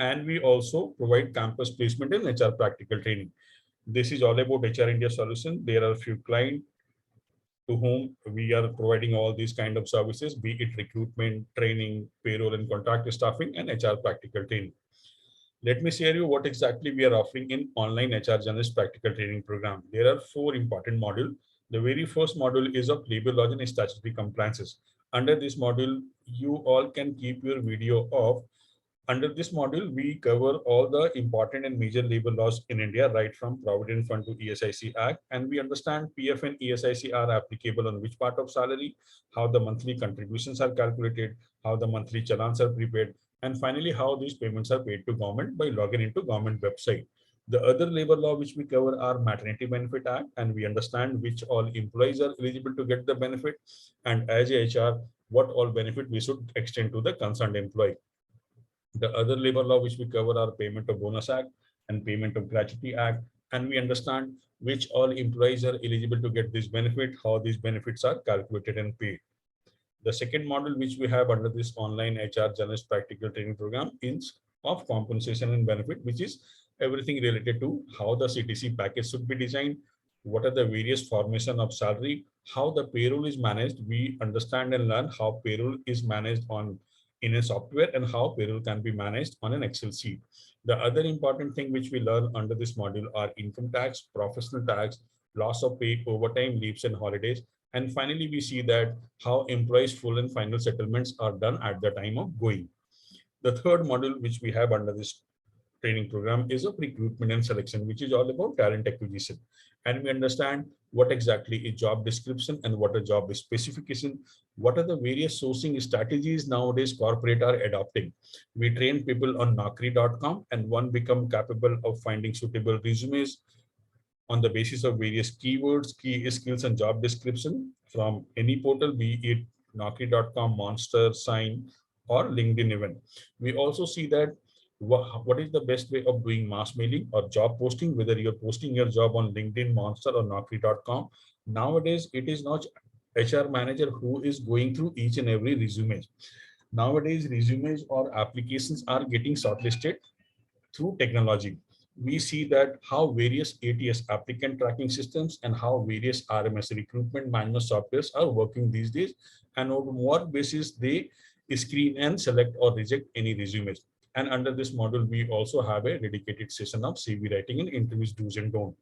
And we also provide campus placement in HR practical training. This is all about HR India solution. There are a few clients to whom we are providing all these kind of services, be it recruitment, training, payroll and contract staffing, and HR practical training. Let me share you what exactly we are offering in online HR Generalist Practical Training program. There are four important modules. The very first module is of labor laws and statutory compliances. Under this module, you all can keep your video off. Under this module, we cover all the important and major labor laws in India, right from Provident Fund to ESIC Act. And we understand PF and ESIC are applicable on which part of salary, how the monthly contributions are calculated, how the monthly challans are prepared, and finally, how these payments are paid to government by logging into government website. The other labor law which we cover are Maternity Benefit Act, and we understand which all employees are eligible to get the benefit, and as a HR, what all benefit we should extend to the concerned employee. The other labor law which we cover are Payment of Bonus Act and Payment of Gratuity Act, and we understand which all employees are eligible to get this benefit, how these benefits are calculated and paid. The second model which we have under this online HR Generalist Practical Training program is of compensation and benefit, which is everything related to how the CTC package should be designed, what are the various formation of salary, how the payroll is managed. We understand and learn how payroll is managed on in a software and how payroll can be managed on an Excel sheet. The other important thing which we learn under this module are income tax, professional tax, loss of pay, overtime, leaves and holidays. And finally, we see that how employees' full and final settlements are done at the time of going. The third module which we have under this training program is of recruitment and selection, which is all about talent acquisition. And we understand what exactly is job description and what a job specification, what are the various sourcing strategies nowadays corporate are adopting. We train people on Naukri.com and one become capable of finding suitable resumes on the basis of various keywords, key skills, and job description from any portal, be it Naukri.com, Monster, Sign, or LinkedIn even. We also see that what is the best way of doing mass mailing or job posting, whether you're posting your job on LinkedIn, Monster, or Naukri.com. Nowadays, it is not HR manager who is going through each and every resume. Nowadays, resumes or applications are getting shortlisted through technology. We see that how various ATS applicant tracking systems and how various RMS recruitment management softwares are working these days, and on what basis they screen and select or reject any resumes. And under this module, we also have a dedicated session of CV writing and interviews do's and don'ts.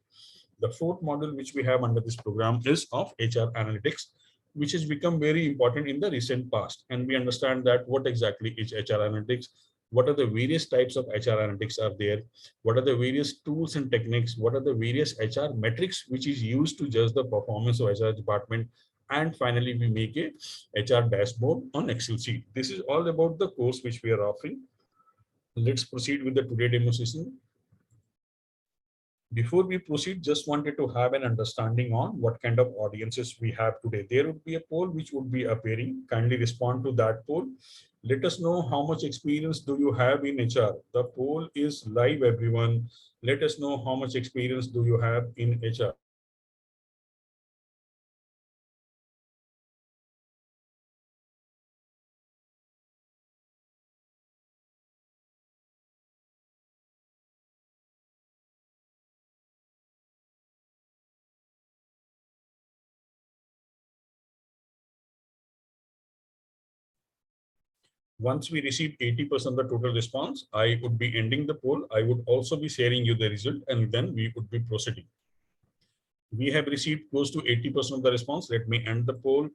The fourth module which we have under this program is of HR analytics, which has become very important in the recent past. And we understand that what exactly is HR analytics, what are the various types of HR analytics are there, what are the various tools and techniques, what are the various HR metrics which is used to judge the performance of HR department, and finally we make a HR dashboard on Excel sheet. This is all about the course which we are offering. Let's proceed with the today demonstration. Before we proceed, just wanted to have an understanding on what kind of audiences we have today. There would be a poll which would be appearing. Kindly respond to that poll. Let us know how much experience do you have in HR. The poll is live, everyone. Let us know how much experience do you have in HR. Once we receive 80% of the total response, I would be ending the poll. I would also be sharing you the result, and then we would be proceeding. We have received close to 80% of the response. Let me end the poll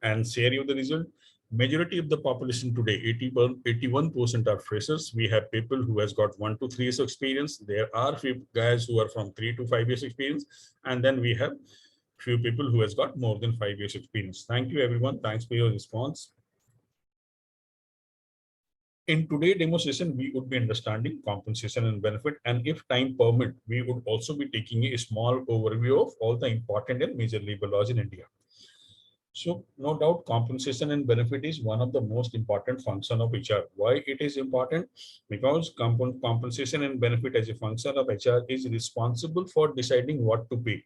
and share you the result. Majority of the population today, 81% are freshers. We have people who has got 1 to 3 years of experience. There are few guys who are from 3 to 5 years experience. And then we have few people who has got more than 5 years experience. Thank you, everyone. Thanks for your response. In today's demonstration, we would be understanding compensation and benefit, and if time permit, we would also be taking a small overview of all the important and major labor laws in India. So no doubt compensation and benefit is one of the most important function of HR. Why it is important? Because compensation and benefit as a function of HR is responsible for deciding what to pay.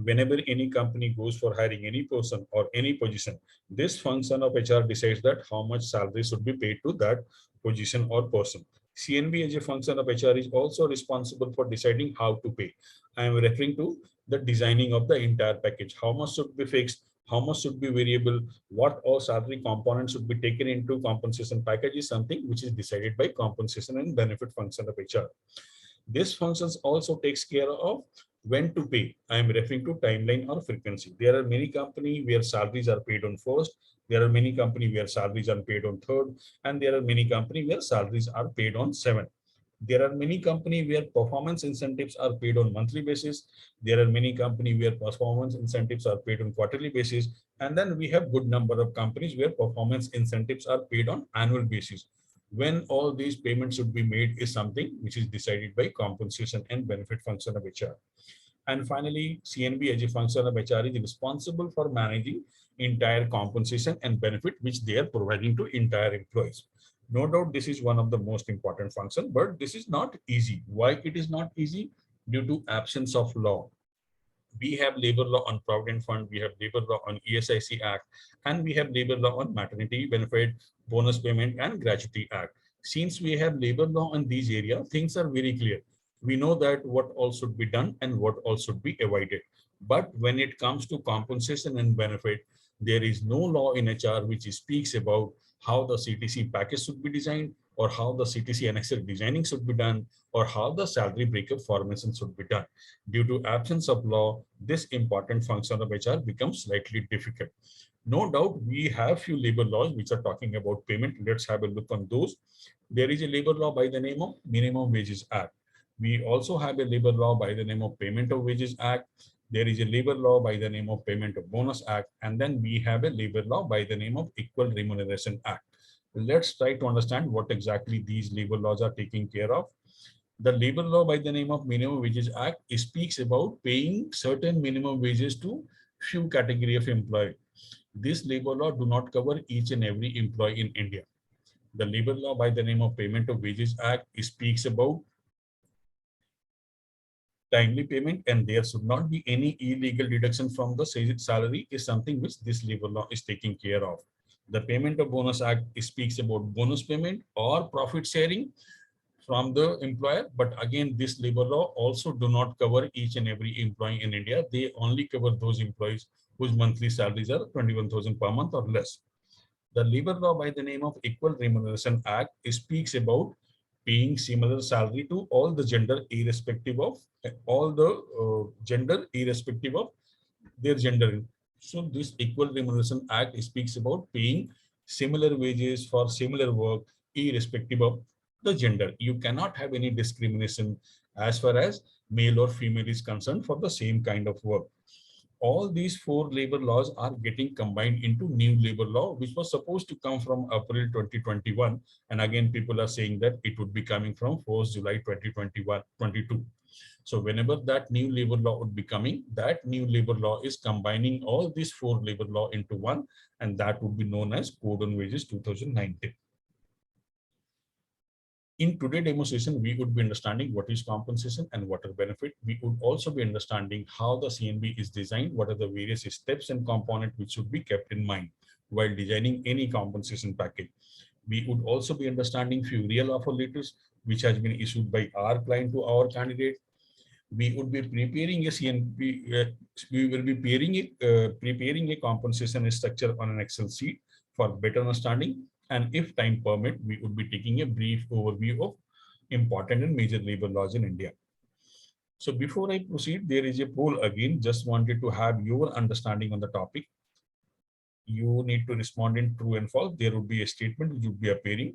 Whenever any company goes for hiring any person or any position, this function of HR decides that how much salary should be paid to that position or person. CNB as a function of HR is also responsible for deciding how to pay. I am referring to the designing of the entire package. How much should be fixed? How much should be variable? What all salary components should be taken into compensation package is something which is decided by compensation and benefit function of HR. This functions also takes care of when to pay. I am referring to timeline or frequency. There are many companies where salaries are paid on first. There are many companies where salaries are paid on third, and there are many companies where salaries are paid on seventh. There are many companies where performance incentives are paid on monthly basis. There are many companies where performance incentives are paid on quarterly basis. And then we have good number of companies where performance incentives are paid on annual basis. When all these payments should be made is something which is decided by compensation and benefit function of HR. And finally, CNB as a function of HR is responsible for managing entire compensation and benefit which they are providing to entire employees. No doubt this is one of the most important functions, but this is not easy. Why it is not easy? Due to absence of law. We have labor law on provident fund, we have labor law on ESIC Act, and we have labor law on maternity benefit, bonus payment, and gratuity act. Since we have labor law on these areas, things are very clear. We know that what all should be done and what all should be avoided. But when it comes to compensation and benefit, there is no law in HR which speaks about how the CTC package should be designed, or how the CTC annexure designing should be done, or how the salary breakup formation should be done. Due to absence of law, this important function of HR becomes slightly difficult. No doubt we have few labor laws which are talking about payment. Let's have a look on those. There is a labor law by the name of Minimum Wages Act. We also have a labor law by the name of Payment of Wages Act. There is a labor law by the name of Payment of Bonus Act. And then we have a labor law by the name of Equal Remuneration Act. Let's try to understand what exactly these labor laws are taking care of. The labor law by the name of Minimum Wages Act speaks about paying certain minimum wages to few category of employee. This labor law do not cover each and every employee in India. The labor law by the name of Payment of Wages Act speaks about timely payment, and there should not be any illegal deduction from the salary is something which this labor law is taking care of. The Payment of Bonus Act speaks about bonus payment or profit sharing from the employer. But again, this labor law also do not cover each and every employee in India. They only cover those employees whose monthly salaries are 21,000 per month or less. The labor law by the name of Equal Remuneration Act speaks about paying similar salary to all the gender irrespective of their gender. So this Equal Remuneration Act speaks about paying similar wages for similar work irrespective of the gender. You cannot have any discrimination as far as male or female is concerned for the same kind of work. All these four labor laws are getting combined into new labor law, which was supposed to come from April 2021. And again, people are saying that it would be coming from 1st July 2021-22. So whenever that new labor law would be coming, that new labor law is combining all these four labor law into one, and that would be known as Code on Wages 2019. In today's demonstration, we would be understanding what is compensation and what are benefit. We would also be understanding how the CNB is designed, what are the various steps and components which should be kept in mind while designing any compensation package. We would also be understanding few real offer letters which has been issued by our client to our candidate. We would be preparing a CNB, we will be preparing a compensation structure on an Excel sheet for better understanding. And if time permit, we would be taking a brief overview of important and major labor laws in India. So before I proceed, there is a poll again. Just wanted to have your understanding on the topic. You need to respond in true and false. There would be a statement which would be appearing.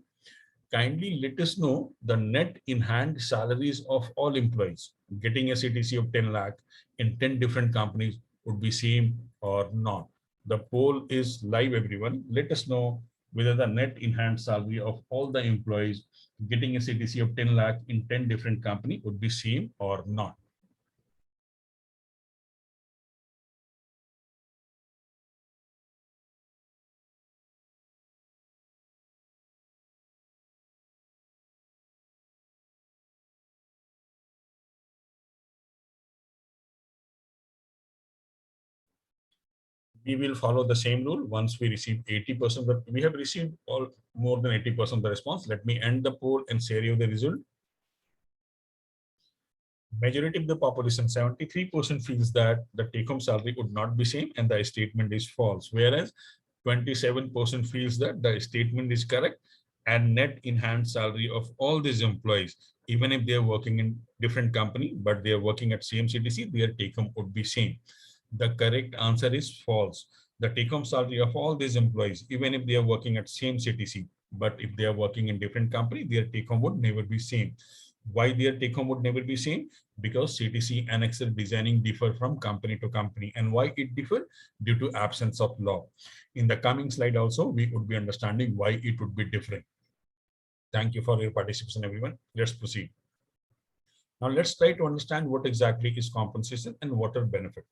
Kindly let us know the net in hand salaries of all employees. Getting a CTC of 10 lakh in 10 different companies would be same or not. The poll is live, everyone. Let us know whether the net in hand salary of all the employees getting a CTC of 10 lakh in 10 different companies would be same or not. we will follow the same rule. Once we receive 80%, but we have received all more than 80% of the response. Let me end the poll and share you the result. Majority of the population, 73% feels that the take-home salary would not be same and the statement is false, whereas 27% feels that the statement is correct and net enhanced salary of all these employees, even if they are working in different company, but they are working at same CTC, their take-home would be same. The correct answer is false. The take-home salary of all these employees, even if they are working at same CTC, but if they are working in different company, their take-home would never be same. Why their take-home would never be same? Because CTC and Excel designing differ from company to company. And why it differ? Due to absence of law. In the coming slide also, we would be understanding why it would be different. Thank you for your participation, everyone. Let's proceed. Now let's try to understand what exactly is compensation and what are benefits.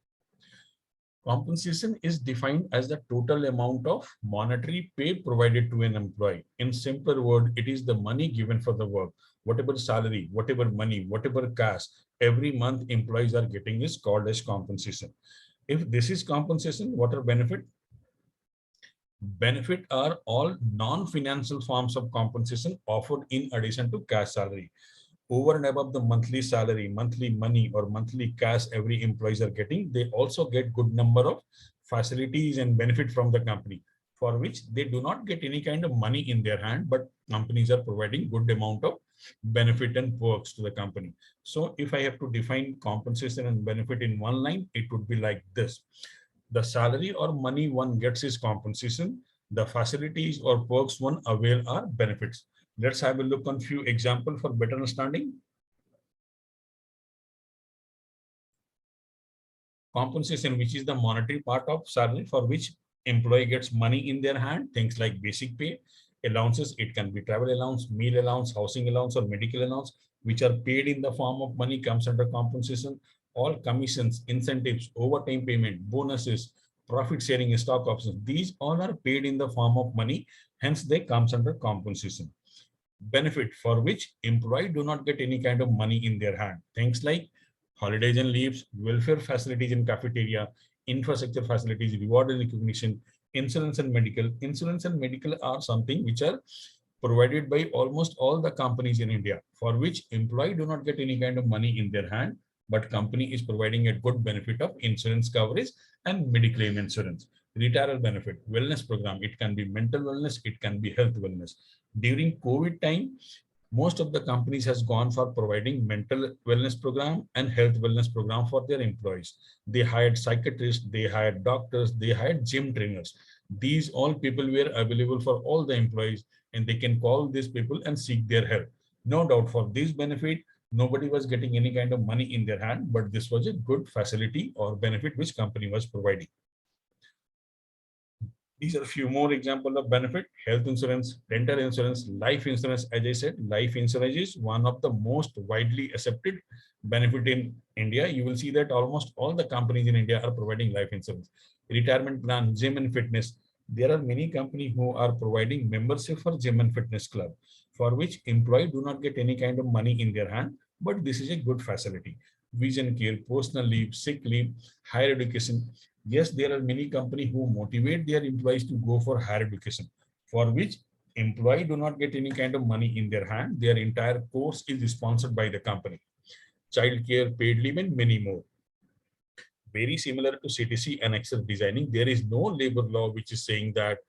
Compensation is defined as the total amount of monetary pay provided to an employee. In simpler word, it is the money given for the work. Whatever salary, whatever money, whatever cash, every month employees are getting is called as compensation. If this is compensation, what are benefit? Benefit are all non-financial forms of compensation offered in addition to cash salary. Over and above the monthly salary, monthly money, or monthly cash every employees are getting, they also get good number of facilities and benefit from the company, for which they do not get any kind of money in their hand, but companies are providing good amount of benefit and perks to the company. So if I have to define compensation and benefit in one line, it would be like this. The salary or money one gets is compensation. The facilities or perks one avail are benefits. Let's have a look on few examples for better understanding. Compensation, which is the monetary part of salary for which employee gets money in their hand, things like basic pay, allowances, it can be travel allowance, meal allowance, housing allowance, or medical allowance, which are paid in the form of money, comes under compensation. All commissions, incentives, overtime payment, bonuses, profit sharing, stock options, these all are paid in the form of money, hence they comes under compensation. Benefit, for which employee do not get any kind of money in their hand, things like holidays and leaves, welfare facilities in cafeteria, infrastructure facilities, reward and recognition, insurance and medical. Insurance and medical are something which are provided by almost all the companies in India, for which employee do not get any kind of money in their hand, but company is providing a good benefit of insurance coverage and mediclaim insurance. Retirement benefit, wellness program, it can be mental wellness, it can be health wellness. During COVID time, most of the companies has gone for providing mental wellness program and health wellness program for their employees. They hired psychiatrists, they hired doctors, they hired gym trainers. These all people were available for all the employees, and they can call these people and seek their help. No doubt for this benefit, nobody was getting any kind of money in their hand, but this was a good facility or benefit which company was providing. These are a few more examples of benefit: health insurance, dental insurance, life insurance. As I said, life insurance is one of the most widely accepted benefit in India. You will see that almost all the companies in India are providing life insurance. Retirement plan, gym and fitness. There are many companies who are providing membership for gym and fitness club, for which employees do not get any kind of money in their hand, but this is a good facility. Vision care, personal leave, sick leave, higher education. Yes, there are many companies who motivate their employees to go for higher education, for which employee do not get any kind of money in their hand. Their entire course is sponsored by the company. Child care, paid leave, and many more. Very similar to CTC and Excel designing, there is no labor law which is saying that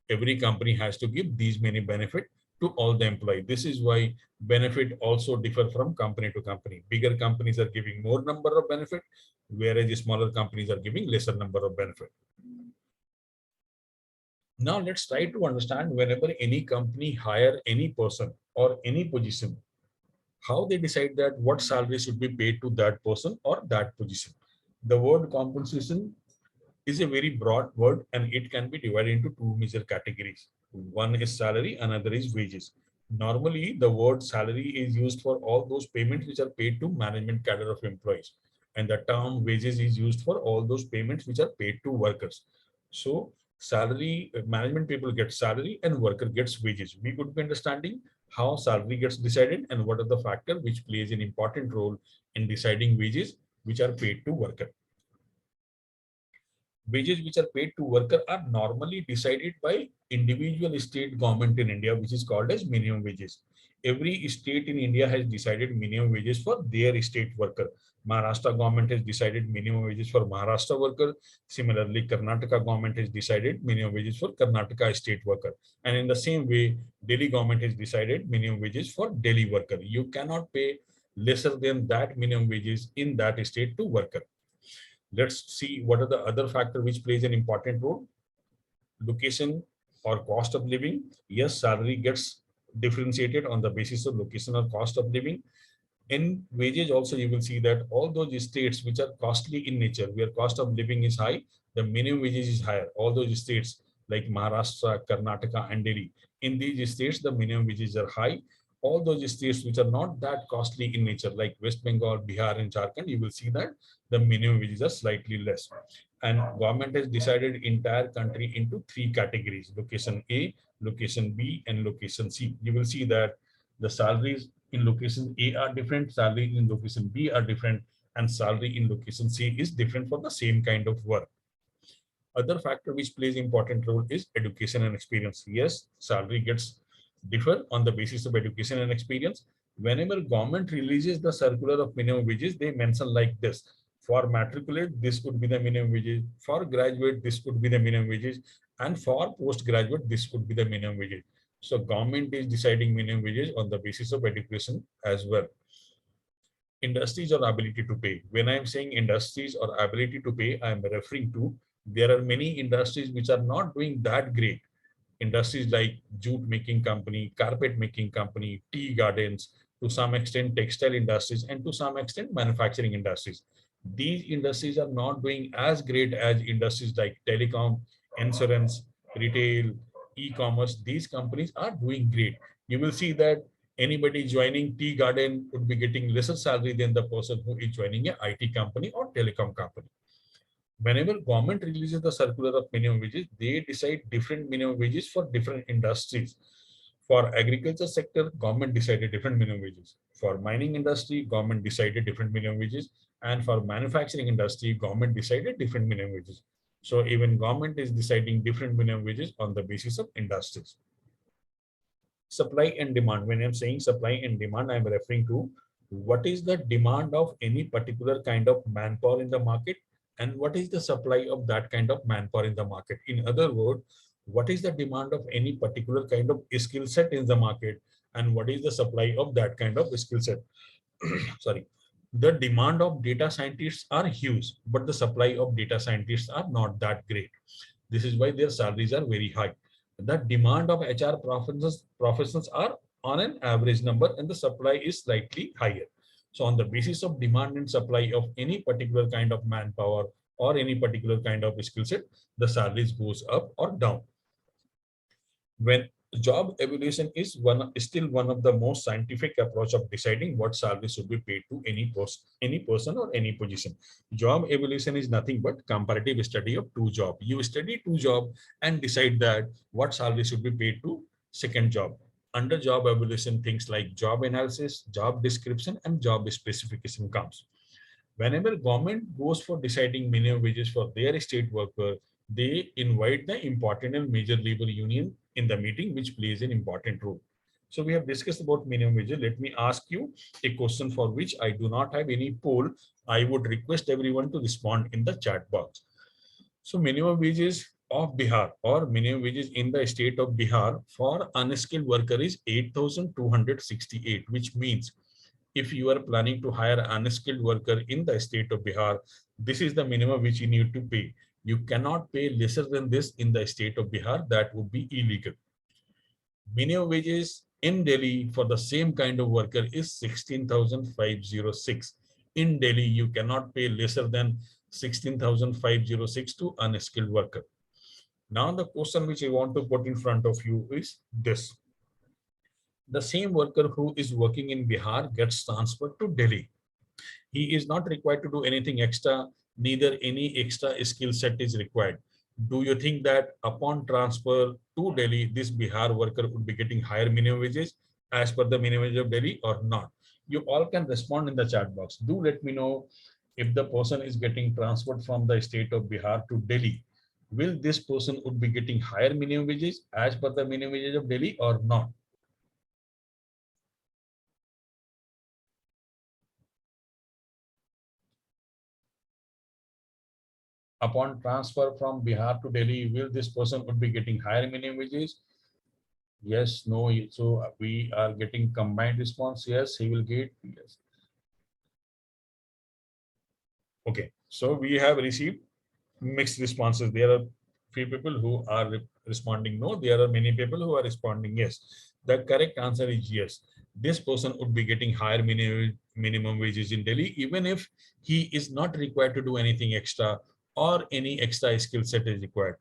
every company has to give these many benefit to all the employees. This is why benefit also differ from company to company. Bigger companies are giving more number of benefit, whereas smaller companies are giving lesser number of benefit. Now let's try to understand whenever any company hire any person or any position, how they decide that what salary should be paid to that person or that position. The word compensation is a very broad word and it can be divided into two major categories. One is salary, another is wages. Normally, the word salary is used for all those payments which are paid to management cadre of employees. And the term wages is used for all those payments which are paid to workers. So salary, management people get salary and worker gets wages. We could be understanding how salary gets decided and what are the factors which plays an important role in deciding wages which are paid to worker. Wages which are paid to worker are normally decided by individual state government in India, which is called as minimum wages. Every state in India has decided minimum wages for their state worker. Maharashtra government has decided minimum wages for Maharashtra worker. Similarly, Karnataka government has decided minimum wages for Karnataka state worker. And in the same way, Delhi government has decided minimum wages for Delhi worker. You cannot pay lesser than that minimum wages in that state to worker. Let's see what are the other factor which plays an important role. Location or cost of living. Yes, salary gets differentiated on the basis of location or cost of living. In wages also, you will see that all those states which are costly in nature, where cost of living is high, the minimum wages is higher. All those states like Maharashtra, Karnataka, and Delhi, in these states, the minimum wages are high. All those states which are not that costly in nature, like West Bengal, Bihar, and Jharkhand, you will see that the minimum wages are slightly less. And government has decided entire country into three categories: location A, location B, and location C. You will see that the salaries in location A are different, salary in location B are different, and salary in location C is different for the same kind of work. Other factor which plays important role is education and experience. Yes, salary gets differ on the basis of education and experience. Whenever government releases the circular of minimum wages, they mention like this: for matriculate, this could be the minimum wages; for graduate, this could be the minimum wages; and for postgraduate, this could be the minimum wages. So government is deciding minimum wages on the basis of education as well. Industries or ability to pay. When I'm saying industries or ability to pay, I'm referring to there are many industries which are not doing that great. Industries like jute making company, carpet making company, tea gardens, to some extent textile industries, and to some extent manufacturing industries. These industries are not doing as great as industries like telecom, insurance, retail, e-commerce. These companies are doing great. You will see that anybody joining tea garden would be getting lesser salary than the person who is joining a IT company or telecom company. Whenever government releases the circular of minimum wages, they decide different minimum wages for different industries. For agriculture sector, government decided different minimum wages. For mining industry, government decided different minimum wages. And for manufacturing industry, government decided different minimum wages. So even government is deciding different minimum wages on the basis of industries. Supply and demand. When I'm saying supply and demand, I'm referring to what is the demand of any particular kind of manpower in the market and what is the supply of that kind of manpower in the market. In other words, what is the demand of any particular kind of skill set in the market and what is the supply of that kind of skill set. Sorry. The demand of data scientists are huge, but the supply of data scientists are not that great. This is why their salaries are very high. The demand of HR professionals are on an average number and the supply is slightly higher. So on the basis of demand and supply of any particular kind of manpower or any particular kind of skill set, the salaries goes up or down. When job evaluation is still one of the most scientific approach of deciding what salary should be paid to any person or any position. Job evaluation is nothing but comparative study of two job. You study two job and decide that what salary should be paid to second job. Under job evaluation, things like job analysis, job description, and job specification comes. Whenever government goes for deciding minimum wages for their state worker, they invite the important and major labor union in the meeting, which plays an important role. So we have discussed about minimum wages. Let me ask you a question for which I do not have any poll. I would request everyone to respond in the chat box. So minimum wages of Bihar or minimum wages in the state of Bihar for unskilled worker is 8,268, which means if you are planning to hire an unskilled worker in the state of Bihar, this is the minimum which you need to pay. You cannot pay lesser than this in the state of Bihar. That would be illegal. Minimum wages in Delhi for the same kind of worker is 16,506. In Delhi, you cannot pay lesser than 16,506 to unskilled worker. Now, the question which I want to put in front of you is this. The same worker who is working in Bihar gets transferred to Delhi. He is not required to do anything extra, neither any extra skill set is required. Do you think that upon transfer to Delhi, this Bihar worker would be getting higher minimum wages as per the minimum wage of Delhi or not? You all can respond in the chat box. Do let me know if the person is getting transferred from the state of Bihar to Delhi, will this person would be getting higher minimum wages as per the minimum wages of Delhi or not? Upon transfer from Bihar to Delhi, will this person would be getting higher minimum wages? Yes, no. So we are getting combined response. Yes, he will get. Yes. Okay. So we have received mixed responses. There are few people who are responding no. There are many people who are responding yes. The correct answer is yes. This person would be getting higher minimum wages in Delhi, even if he is not required to do anything extra or any extra skill set is required.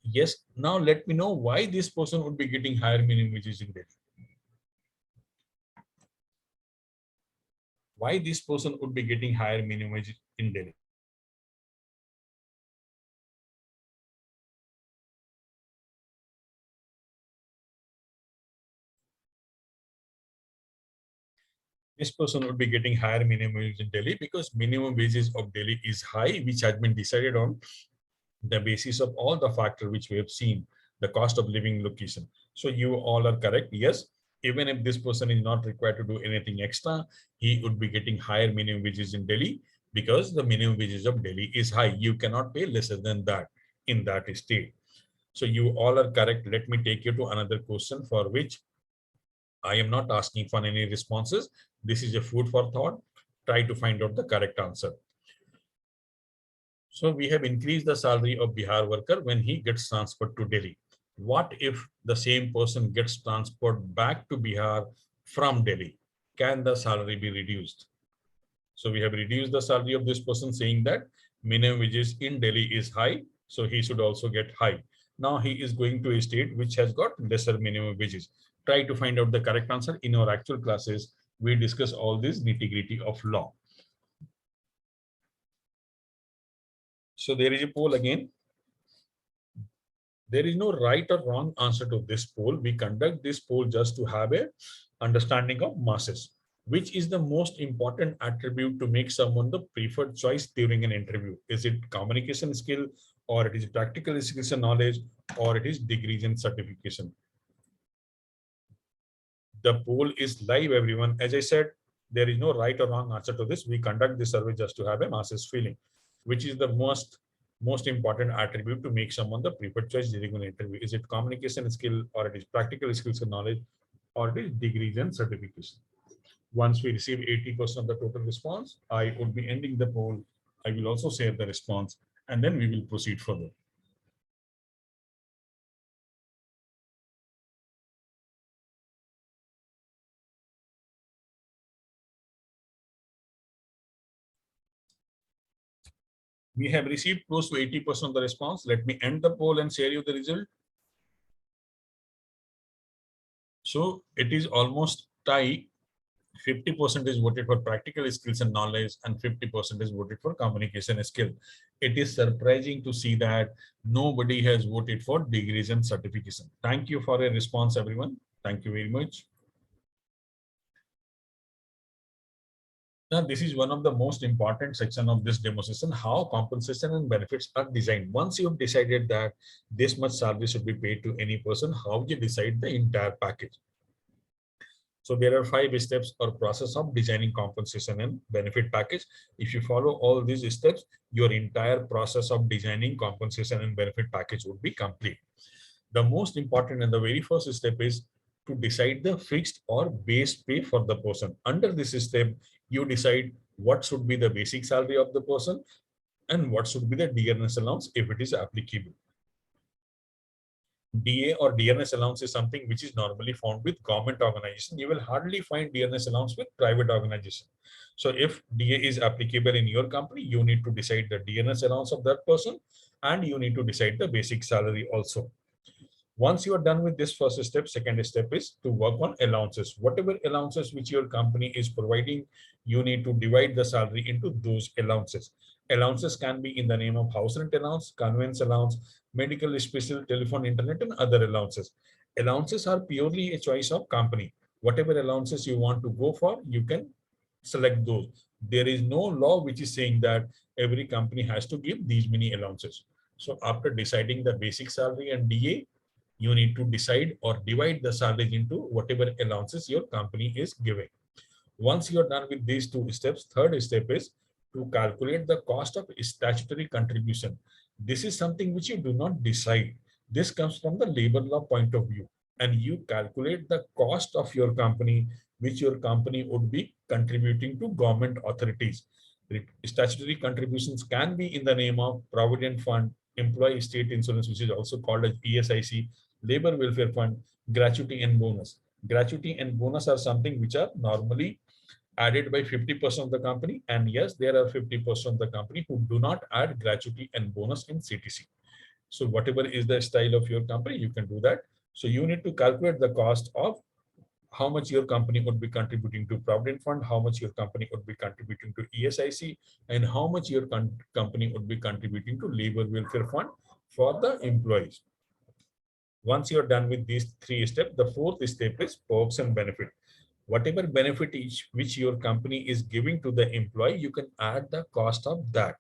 Yes. Now let me know why this person would be getting higher minimum wages in Delhi. Why this person would be getting higher minimum wages in Delhi? This person would be getting higher minimum wage in Delhi because minimum wages of Delhi is high, which has been decided on the basis of all the factors which we have seen, the cost of living, location. So you all are correct. Yes, even if this person is not required to do anything extra, he would be getting higher minimum wages in Delhi because the minimum wages of Delhi is high. You cannot pay lesser than that in that state. So you all are correct. Let me take you to another question for which I am not asking for any responses. This is a food for thought. Try to find out the correct answer. So we have increased the salary of Bihar worker when he gets transferred to Delhi. What if the same person gets transferred back to Bihar from Delhi? Can the salary be reduced? So we have reduced the salary of this person, saying that minimum wages in Delhi is high, so he should also get high. Now he is going to a state which has got lesser minimum wages. Try to find out the correct answer. In our actual classes, we discuss all this nitty-gritty of law. So there is a poll again. There is no right or wrong answer to this poll. We conduct this poll just to have a understanding of masses. Which is the most important attribute to make someone the preferred choice during an interview? Is it communication skill, or it is practical skills and knowledge, or it is degrees and certification? The poll is live, everyone. As I said, there is no right or wrong answer to this. We conduct this survey just to have a masses feeling. Which is the most important attribute to make someone the preferred choice during an interview? Is it communication skill, or it is practical skills and knowledge, or it is degrees and certification? Once we receive 80% of the total response, I would be ending the poll. I will also share the response, and then we will proceed further. We have received close to 80% of the response. Let me end the poll and share you the result. So it is almost tie. 50% is voted for practical skills and knowledge, and 50% is voted for communication skill. It is surprising to see that nobody has voted for degrees and certification. Thank you for your response, everyone. Thank you very much. Now, this is one of the most important section of this demo session, how compensation and benefits are designed. Once you've decided that this much salary should be paid to any person, how you decide the entire package? So there are 5 steps or process of designing compensation and benefit package. If you follow all these steps, your entire process of designing compensation and benefit package would be complete. The most important and the very first step is to decide the fixed or base pay for the person. Under this step, you decide what should be the basic salary of the person and what should be the dearness allowance if it is applicable. DA or dearness allowance is something which is normally found with government organization. You will hardly find dearness allowance with private organization. So if DA is applicable in your company, you need to decide the dearness allowance of that person, and you need to decide the basic salary also. Once you are done with this first step, second step is to work on allowances. Whatever allowances which your company is providing, you need to divide the salary into those allowances. Allowances can be in the name of house rent allowance, conveyance allowance, medical, special, telephone, internet, and other allowances. Allowances are purely a choice of company. Whatever allowances you want to go for, you can select those. There is no law which is saying that every company has to give these many allowances. So after deciding the basic salary and DA, you need to decide or divide the salary into whatever allowances your company is giving. Once you're done with these two steps, third step is to calculate the cost of statutory contribution. This is something which you do not decide. This comes from the labor law point of view, and you calculate the cost of your company, which your company would be contributing to government authorities. Statutory contributions can be in the name of Provident Fund, Employee State Insurance, which is also called as ESIC, Labor Welfare Fund, gratuity and bonus. Gratuity and bonus are something which are normally added by 50% of the company. And yes, there are 50% of the company who do not add gratuity and bonus in CTC. So whatever is the style of your company, you can do that. So you need to calculate the cost of how much your company would be contributing to Provident Fund, how much your company would be contributing to ESIC, and how much your company would be contributing to Labor Welfare Fund for the employees. Once you're done with these three steps, the fourth step is perks and benefit. Whatever benefit which your company is giving to the employee, you can add the cost of that.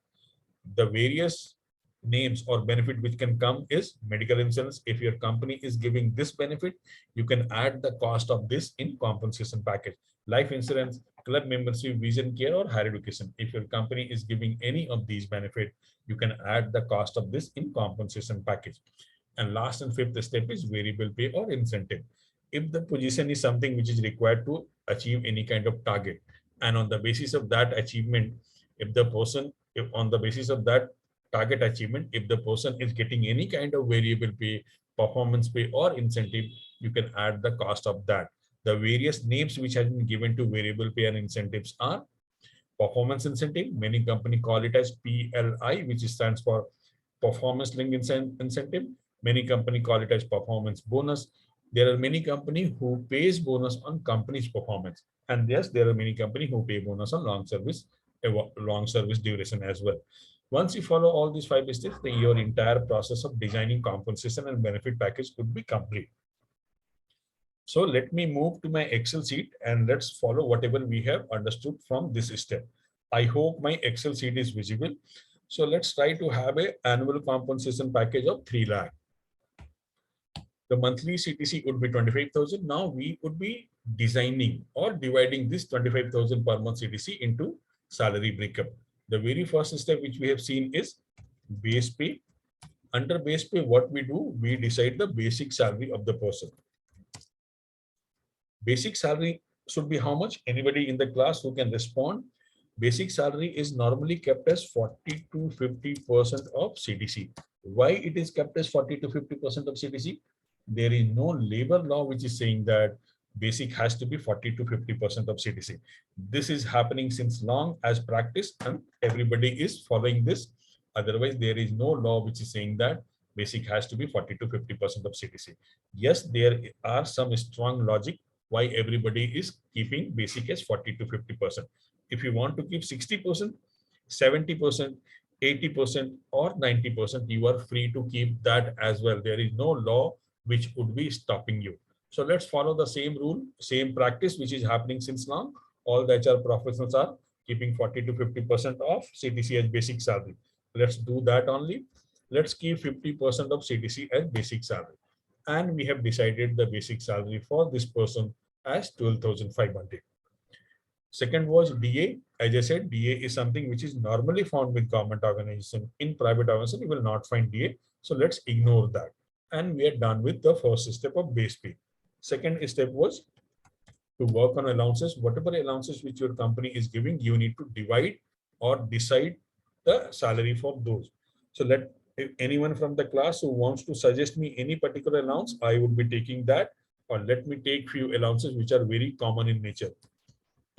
The various names or benefit which can come is medical insurance. If your company is giving this benefit, you can add the cost of this in compensation package. Life insurance, club membership, vision care, or higher education. If your company is giving any of these benefit, you can add the cost of this in compensation package. And last and fifth step is variable pay or incentive. If the position is something which is required to achieve any kind of target, and on the basis of that achievement, if on the basis of that target achievement, if the person is getting any kind of variable pay, performance pay, or incentive, you can add the cost of that. The various names which have been given to variable pay and incentives are performance incentive. Many company call it as PLI, which stands for performance linked incentive. Many company call it as performance bonus. There are many company who pays bonus on company's performance. And yes, there are many company who pay bonus on long service duration as well. Once you follow all these 5 steps, then your entire process of designing compensation and benefit package could be complete. So let me move to my Excel sheet and let's follow whatever we have understood from this step. I hope my Excel sheet is visible. So let's try to have an annual compensation package of 3 lakh. The monthly CTC would be 25,000. Now we would be designing or dividing this 25,000 per month CTC into salary breakup. The very first step which we have seen is base pay. Under base pay, what we do, we decide the basic salary of the person. Basic salary should be how much? Anybody in the class who can respond? Basic salary is normally kept as 40 to 50% of CTC. Why it is kept as 40 to 50% of CTC? There is no labor law which is saying that basic has to be 40 to 50% of CTC. This is happening since long as practice and everybody is following this. Otherwise, there is no law which is saying that basic has to be 40 to 50% of CTC. Yes, there are some strong logic why everybody is keeping basic as 40 to 50%. If you want to keep 60%, 70%, 80%, or 90%, you are free to keep that as well. There is no law which would be stopping you. So let's follow the same rule, same practice, which is happening since long. All the HR professionals are keeping 40 to 50% of CTC as basic salary. Let's do that only. Let's keep 50% of CTC as basic salary. And we have decided the basic salary for this person as 12,500. Second was DA. As I said, DA is something which is normally found with government organization. In private organization, you will not find DA. So let's ignore that. And we are done with the first step of base pay. Second step was to work on allowances. Whatever allowances which your company is giving, you need to divide or decide the salary for those. So if anyone from the class who wants to suggest me any particular allowance, I would be taking that. Or let me take few allowances which are very common in nature.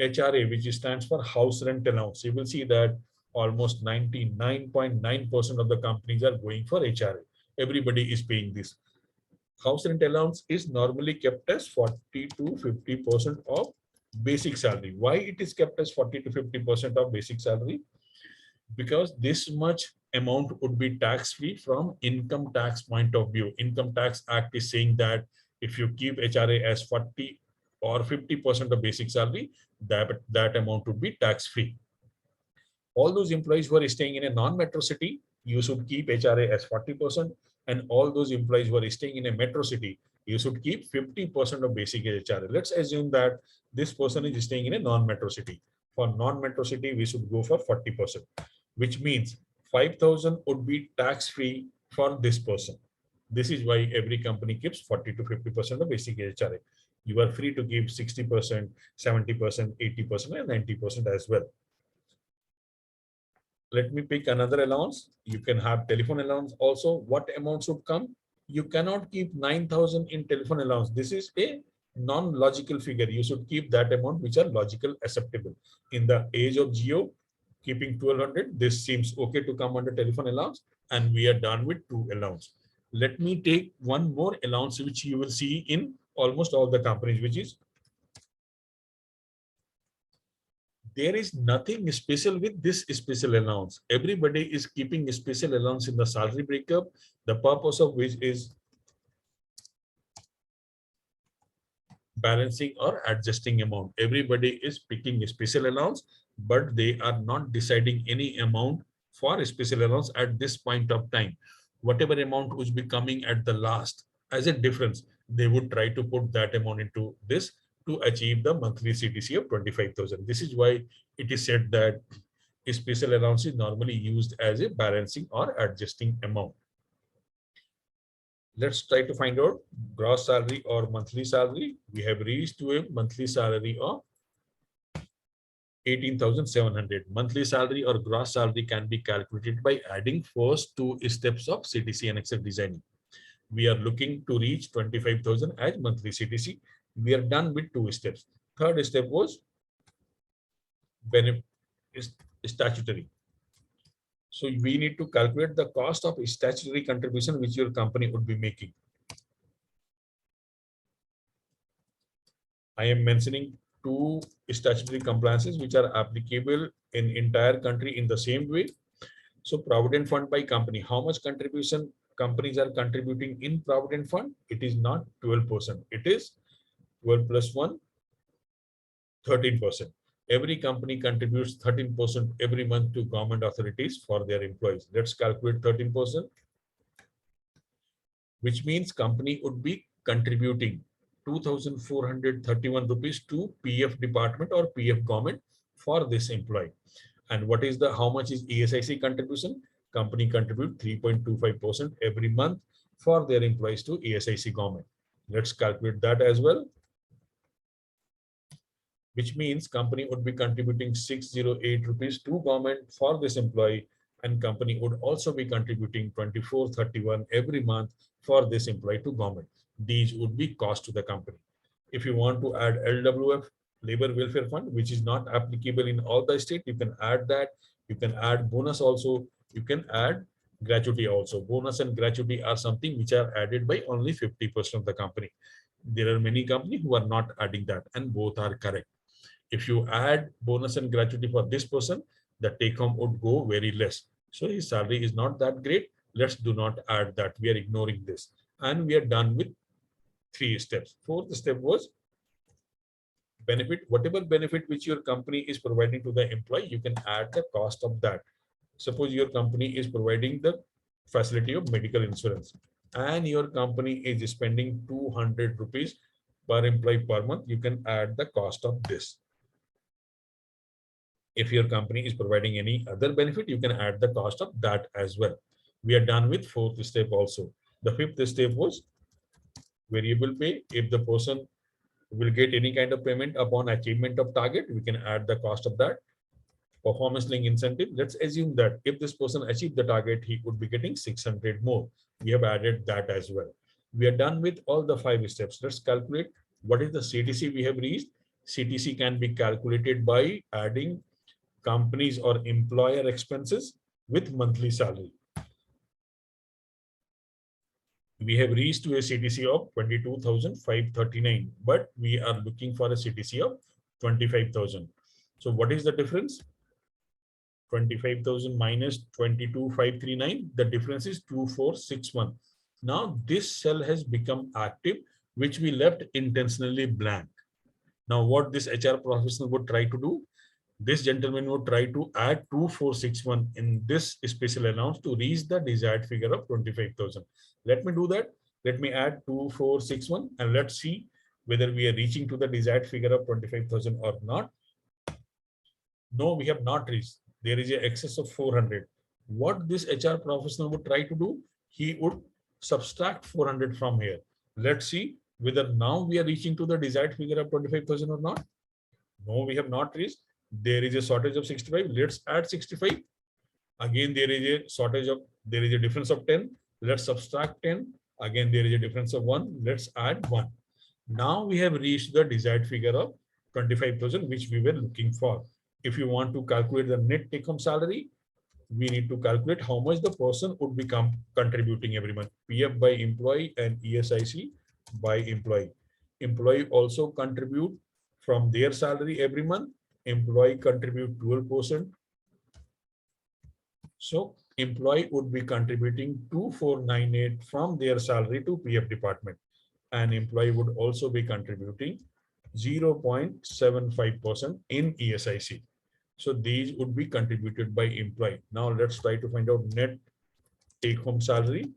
HRA, which stands for house rent allowance. You will see that almost 99.9% of the companies are going for HRA. Everybody is paying this. House rent allowance is normally kept as 40 to 50% of basic salary. Why it is kept as 40 to 50% of basic salary? Because this much amount would be tax-free from income tax point of view. Income Tax Act is saying that if you keep HRA as 40 or 50% of basic salary, that amount would be tax-free. All those employees who are staying in a non-metro city, you should keep HRA as 40%. And all those employees who are staying in a metro city, you should keep 50% of basic HRA. Let's assume that this person is staying in a non-metro city. For non-metro city, we should go for 40%, which means 5,000 would be tax-free for this person. This is why every company keeps 40 to 50% of basic HRA. You are free to keep 60%, 70%, 80%, and 90% as well. Let me pick another allowance. You can have telephone allowance also. What amount should come? You cannot keep 9,000 in telephone allowance. This is a non-logical figure. You should keep that amount which are logical acceptable. In the age of Geo, keeping 1,200, this seems okay to come under telephone allowance, and we are done with 2 allowance. Let me take one more allowance which you will see in almost all the companies, which is there is nothing special with this special allowance. Everybody is keeping a special allowance in the salary breakup, the purpose of which is balancing or adjusting amount. Everybody is picking a special allowance, but they are not deciding any amount for a special allowance at this point of time. Whatever amount would be coming at the last as a difference, they would try to put that amount into this to achieve the monthly CTC of 25,000. This is why it is said that a special allowance is normally used as a balancing or adjusting amount. Let's try to find out gross salary or monthly salary. We have reached to a monthly salary of 18,700. Monthly salary or gross salary can be calculated by adding first 2 steps of CTC and Excel designing. We are looking to reach 25,000 as monthly CTC. We are done with 2 steps. Third step was benefit statutory. So we need to calculate the cost of statutory contribution which your company would be making. I am mentioning 2 statutory compliances which are applicable in entire country in the same way. So Provident Fund by company, how much contribution companies are contributing in Provident Fund? It is not 12%. It is 12 plus 1, 13%. Every company contributes 13% every month to government authorities for their employees. Let's calculate 13%, which means company would be contributing 2,431 rupees to PF department or PF government for this employee. And what is how much is ESIC contribution? Company contribute 3.25% every month for their employees to ESIC government. Let's calculate that as well, which means company would be contributing 608 rupees to government for this employee, and company would also be contributing 2,431 every month for this employee to government. These would be cost to the company. If you want to add LWF, Labor Welfare Fund, which is not applicable in all the state, you can add that. You can add bonus also. You can add gratuity also. Bonus and gratuity are something which are added by only 50% of the company. There are many companies who are not adding that, and both are correct. If you add bonus and gratuity for this person, the take home would go very less. So his salary is not that great. Let's do not add that. We are ignoring this. And we are done with 3 steps. 4th step was benefit. Whatever benefit which your company is providing to the employee, you can add the cost of that. Suppose your company is providing the facility of medical insurance and your company is spending 200 rupees per employee per month, you can add the cost of this. If your company is providing any other benefit, you can add the cost of that as well. We are done with 4th step also. The 5th step was variable pay. If the person will get any kind of payment upon achievement of target, we can add the cost of that. Performance linked incentive. Let's assume that if this person achieved the target, he would be getting 600 more. We have added that as well. We are done with all the 5 steps. Let's calculate what is the CTC we have reached. CTC can be calculated by adding companies or employer expenses with monthly salary. We have reached to a CTC of 22,539, but we are looking for a CTC of 25,000. So what is the difference? 25,000 minus 22,539. The difference is 2,461. Now this cell has become active, which we left intentionally blank. Now, what this HR professional would try to do, this gentleman would try to add 2461 in this special allowance to reach the desired figure of 25,000. Let me do that. Let me add 2461 and let's see whether we are reaching to the desired figure of 25,000 or not. No, we have not reached. There is an excess of 400. What this HR professional would try to do, he would subtract 400 from here. Let's see whether now we are reaching to the desired figure of 25,000 or not. No, we have not reached. There is a shortage of 65. Let's add 65. Again, there is a shortage of, there is a difference of 10. Let's subtract 10. Again, there is a difference of 1. Let's add 1. Now we have reached the desired figure of 25,000, which we were looking for. If you want to calculate the net take-home salary, we need to calculate how much the person would become contributing every month. PF by employee and ESIC by employee. Employee also contribute from their salary every month. Employee contribute 12%. So employee would be contributing 2498 from their salary to PF department. And employee would also be contributing 0.75% in ESIC. So these would be contributed by employee. Now let's try to find out net take-home salary.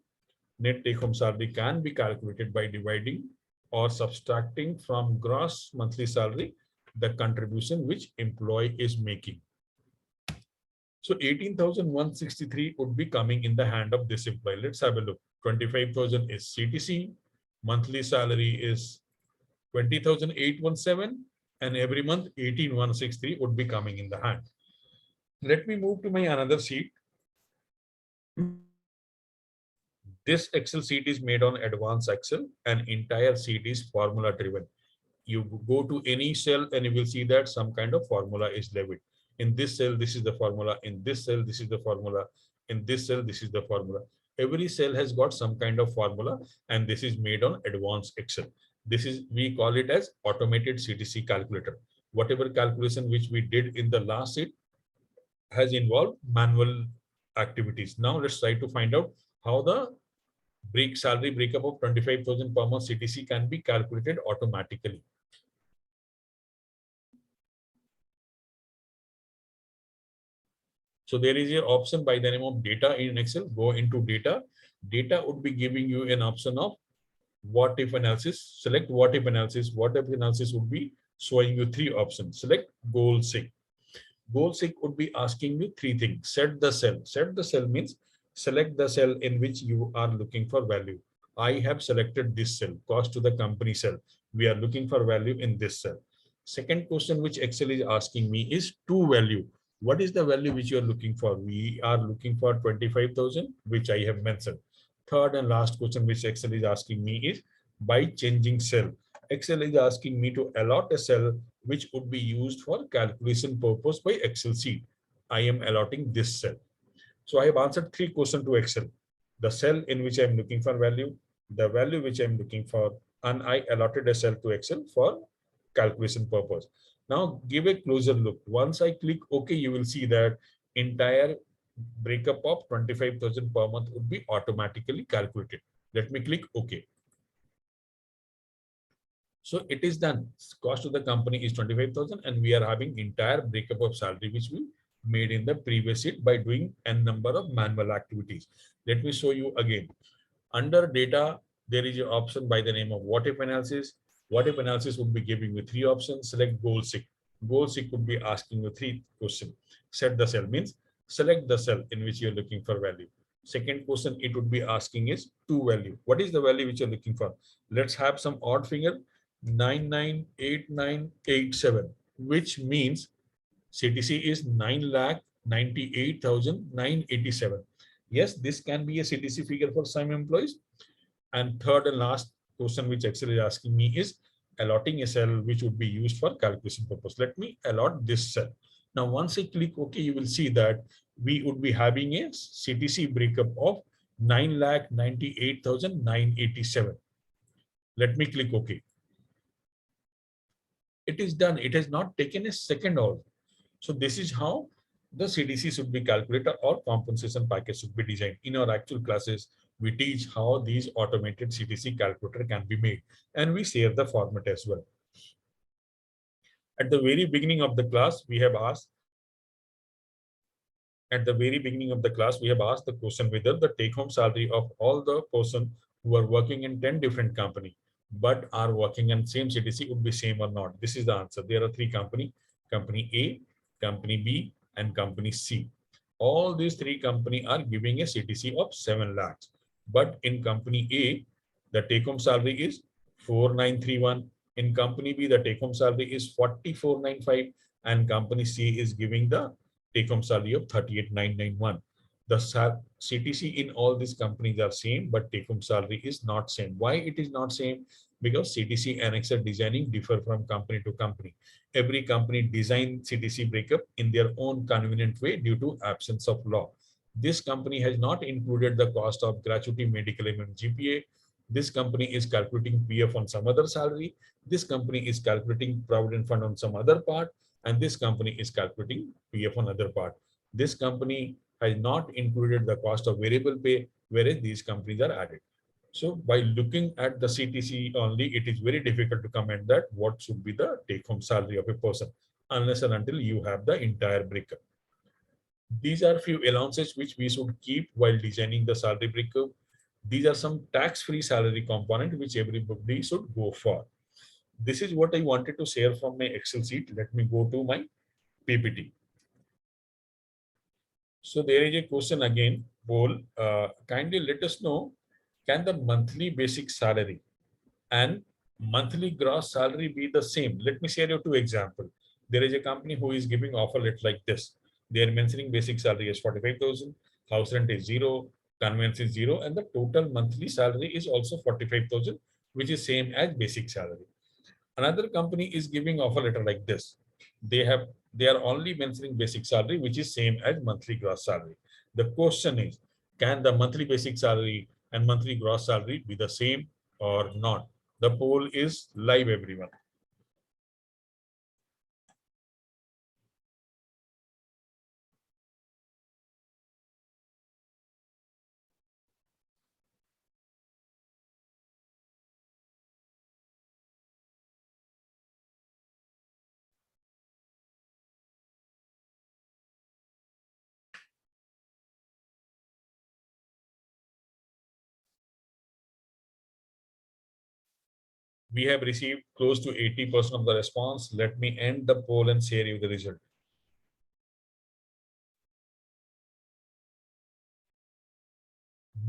Net take-home salary can be calculated by dividing or subtracting from gross monthly salary the contribution which employee is making. So 18,163 would be coming in the hand of this employee. Let's have a look. 25,000 is CTC. Monthly salary is 20,817 and every month 18,163 would be coming in the hand. Let me move to my another sheet. This Excel sheet is made on advanced Excel and entire sheet is formula driven. You go to any cell and you will see that some kind of formula is levied. In this cell, this is the formula. In this cell, this is the formula. In this cell, this is the formula. Every cell has got some kind of formula and this is made on advanced Excel. This is, we call it as automated CTC calculator. Whatever calculation which we did in the last sheet has involved manual activities. Now let's try to find out how the salary breakup of 25,000 per month CTC can be calculated automatically. So there is an option by the name of data in Excel. Go into data. Data would be giving you an option of what if analysis. Select what if analysis. What if analysis would be showing you three options. Select goal seek. Goal seek would be asking you three things. Set the cell. Set the cell means select the cell in which you are looking for value. I have selected this cell, cost to the company cell. We are looking for value in this cell. Second question which Excel is asking me is to value. What is the value which you are looking for? We are looking for 25,000, which I have mentioned. Third and last question which Excel is asking me is by changing cell. Excel is asking me to allot a cell which would be used for calculation purpose by Excel sheet. I am allotting this cell. So I have answered three questions to Excel. The cell in which I am looking for value, the value which I am looking for, and I allotted a cell to Excel for calculation purpose. Now give a closer look. Once I click OK, you will see that entire breakup of 25,000 per month would be automatically calculated. Let me click OK. So it is done. Cost to the company is 25,000 and we are having entire breakup of salary which we made in the previous sheet by doing n number of manual activities. Let me show you again. Under data, there is an option by the name of what if analysis. What if analysis would be giving you three options. Select goal seek. Goal seek would be asking you three questions. Set the cell means select the cell in which you're looking for value. Second question it would be asking is to value. What is the value which you're looking for? Let's have some odd figure 998987, which means CTC is 9,98,987. Yes, this can be a CTC figure for some employees. And third and last question which Excel is asking me is allotting a cell which would be used for calculation purpose. Let me allot this cell. Now, once I click OK, you will see that we would be having a CTC breakup of 9,98,987. Let me click OK. It is done. It has not taken a second also. So this is how the CTC should be calculated or compensation package should be designed. In our actual classes, we teach how these automated CTC calculator can be made and we share the format as well. At the very beginning of the class, we have asked, the question whether the take-home salary of all the person who are working in 10 different company but are working in same CTC would be same or not. This is the answer. There are three company A, company B, and company C. All these three company are giving a CTC of 7 lakhs. But in company A, the take-home salary is 4931. In company B, the take-home salary is 4495, and company C is giving the take-home salary of 38,991. The CTC in all these companies are same, but take-home salary is not same. Why it is not same? Because CTC annexure designing differ from company to company. Every company design CTC breakup in their own convenient way due to absence of law. This company has not included the cost of gratuity, medical, and GPA. This company is calculating PF on some other salary. This company is calculating provident fund on some other part, and this company is calculating PF on other part. This company has not included the cost of variable pay, whereas these companies are added. So by looking at the CTC only, it is very difficult to comment that what should be the take-home salary of a person, unless and until you have the entire breakup. These are few allowances which we should keep while designing the salary breakup. These are some tax-free salary component which everybody should go for. This is what I wanted to share from my Excel sheet. Let me go to my PPT. So there is a question again, Paul. Kindly let us know, can the monthly basic salary and monthly gross salary be the same? Let me share you two examples. There is a company who is giving offer letter like this. They are mentioning basic salary is 45,000, house rent is zero, conveyance is zero, and the total monthly salary is also 45,000, which is same as basic salary. Another company is giving offer letter like this. They are only mentioning basic salary, which is same as monthly gross salary. The question is, can the monthly basic salary and monthly gross salary be the same or not? The poll is live, everyone. We have received close to 80% of the response. Let me end the poll and share you the result.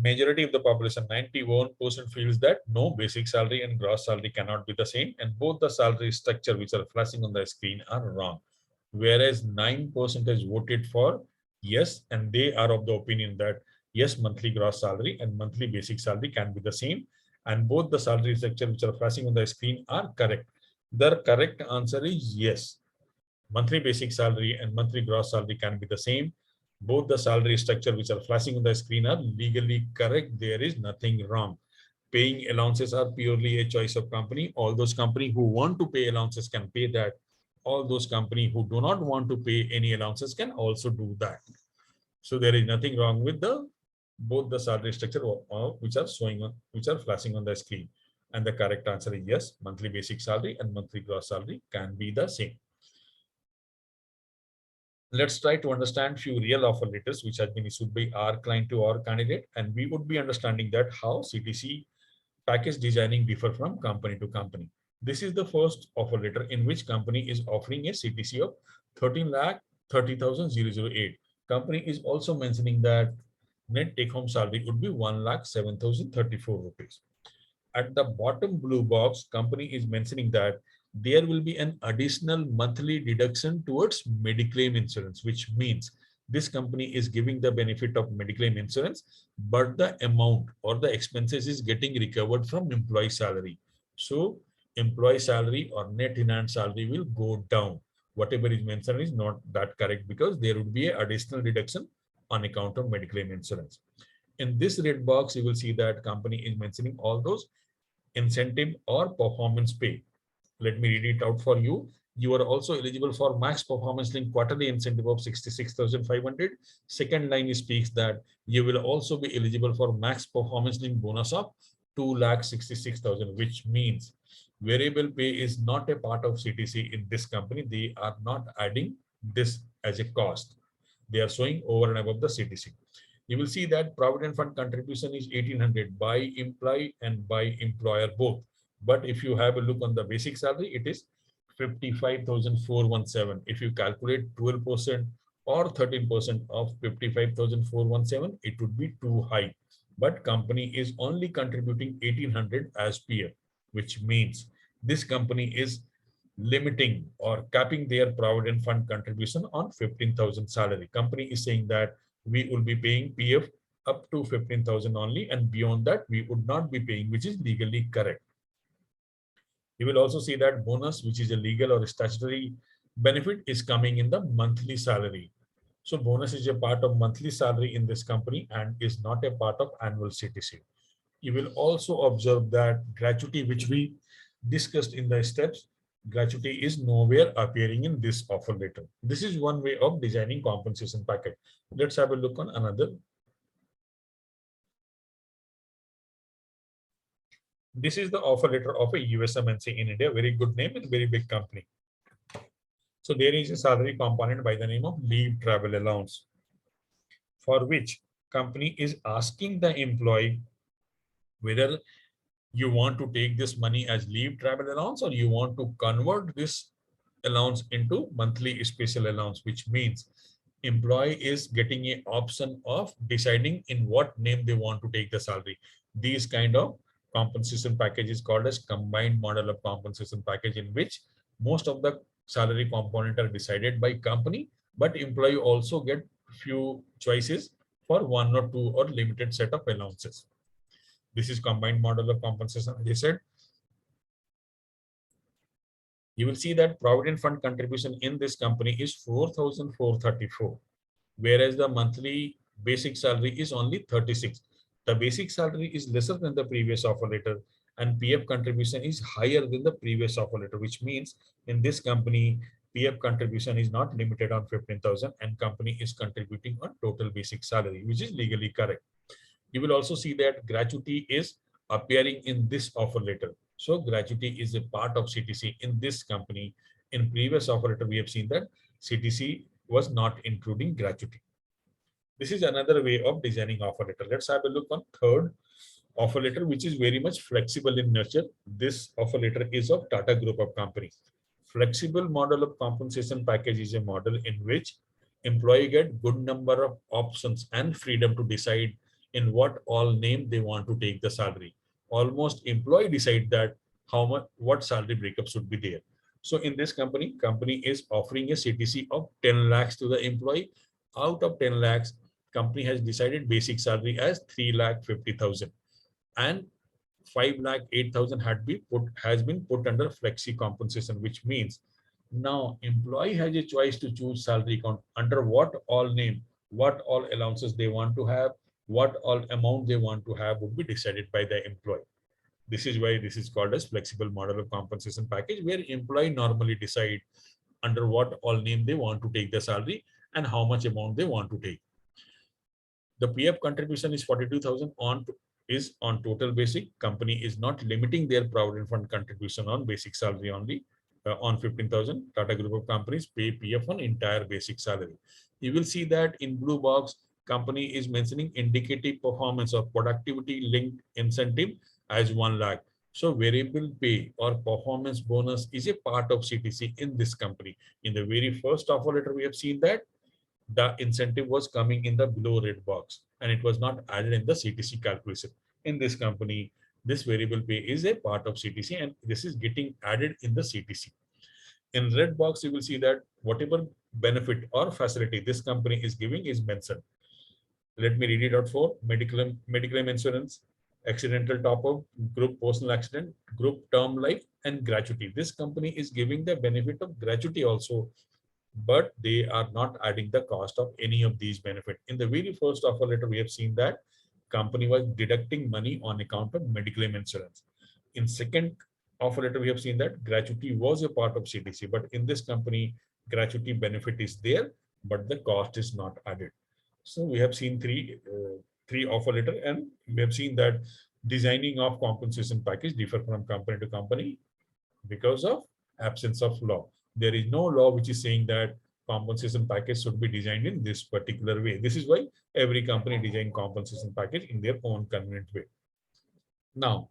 Majority of the population, 91%, feels that no, basic salary and gross salary cannot be the same, and both the salary structure which are flashing on the screen are wrong. Whereas 9% has voted for yes, and they are of the opinion that yes, monthly gross salary and monthly basic salary can be the same, and both the salary structure which are flashing on the screen are correct. The correct answer is yes. Monthly basic salary and monthly gross salary can be the same. Both the salary structure which are flashing on the screen are legally correct. There is nothing wrong. Paying allowances are purely a choice of company. All those companies who want to pay allowances can pay that. All those companies who do not want to pay any allowances can also do that. So there is nothing wrong with the both the salary structure which are showing on, which are flashing on the screen. And the correct answer is yes, monthly basic salary and monthly gross salary can be the same. Let's try to understand few real offer letters which have been issued by our client to our candidate, and we would be understanding that how CTC package designing differ from company to company. This is the first offer letter in which company is offering a CTC of 13 lakh 30,008. Company is also mentioning that net take home salary would be 1 lakh 7,034 rupees. At the bottom blue box, company is mentioning that there will be an additional monthly deduction towards Mediclaim insurance, which means this company is giving the benefit of Mediclaim insurance, but the amount or the expenses is getting recovered from employee salary. So employee salary or net enhanced salary will go down. Whatever is mentioned is not that correct because there would be an additional deduction on account of Mediclaim insurance. In this red box, you will see that company is mentioning all those incentive or performance pay. Let me read it out for you. You are also eligible for max performance linked quarterly incentive of 66,500. Second line speaks that you will also be eligible for max performance linked bonus of 2,66,000, which means Variable pay is not a part of CTC in this company. They are not adding this as a cost. They are showing over and above the CTC. You will see that Provident Fund contribution is 1800 by employee and by employer both. But if you have a look on the basic salary, it is 55,417. If you calculate 12% or 13% of 55,417, it would be too high. But company is only contributing 1800 as PF, which means this company is limiting or capping their provident fund contribution on 15,000 salary. Company is saying that we will be paying PF up to 15,000 only, and beyond that we would not be paying, which is legally correct. You will also see that bonus, which is a legal or statutory benefit, is coming in the monthly salary. So bonus is a part of monthly salary in this company and is not a part of annual CTC. You will also observe that gratuity, which we discussed in the steps, gratuity is nowhere appearing in this offer letter. This is one way of designing compensation package. Let's have a look on another. This is the offer letter of a US MNC in India, very good name and very big company. So there is a salary component by the name of leave travel allowance, for which company is asking the employee whether you want to take this money as leave travel allowance or you want to convert this allowance into monthly special allowance, which means employee is getting an option of deciding in what name they want to take the salary. These kind of compensation package is called as combined model of compensation package, in which most of the salary component are decided by company, but employee also get few choices for one or two or limited set of allowances. This is combined model of compensation. As I said, you will see that provident fund contribution in this company is 4,434, whereas the monthly basic salary is only 36. The basic salary is lesser than the previous offer letter, and PF contribution is higher than the previous offer letter, which means in this company, PF contribution is not limited on 15,000 and company is contributing on total basic salary, which is legally correct. You will also see that gratuity is appearing in this offer letter. So gratuity is a part of CTC in this company. In previous offer letter, we have seen that CTC was not including gratuity. This is another way of designing offer letter. Let's have a look on third offer letter, which is very much flexible in nature. This offer letter is of Tata Group of Company. Flexible model of compensation package is a model in which employee get good number of options and freedom to decide in what all name they want to take the salary. Almost employee decide that how much, what salary breakup should be there. So in this company is offering a CTC of 10 lakhs to the employee. Out of 10 lakhs, company has decided basic salary as 3,50,000 and 5,08,000 has been put under flexi compensation, which means now employee has a choice to choose salary account under what all name, what all allowances they want to have, what all amount they want to have would be decided by the employee. This is why this is called as flexible model of compensation package, where employee normally decide under what all name they want to take the salary and how much amount they want to take. The PF contribution is 42,000 is on total basic. Company is not limiting their provident fund contribution on basic salary only. On 15,000, Tata Group of Companies pay PF on entire basic salary. You will see that in blue box, company is mentioning indicative performance or productivity linked incentive as 1 lakh. So variable pay or performance bonus is a part of CTC in this company. In the very first offer letter, we have seen that the incentive was coming in the below red box and it was not added in the CTC calculation. In this company, this variable pay is a part of CTC and this is getting added in the CTC. In red box, you will see that whatever benefit or facility this company is giving is mentioned. Let me read it out for medical insurance, accidental top-up, group personal accident, group term life, and gratuity. This company is giving the benefit of gratuity also, but they are not adding the cost of any of these benefits. In the very first offer letter, we have seen that company was deducting money on account of medical insurance. In second offer letter, we have seen that gratuity was a part of CTC, but in this company, gratuity benefit is there, but the cost is not added. So we have seen three offer letter, and we have seen that designing of compensation package differ from company to company. Because of absence of law. There is no law which is saying that compensation package should be designed in this particular way. This is why every company design compensation package in their own convenient way. Now,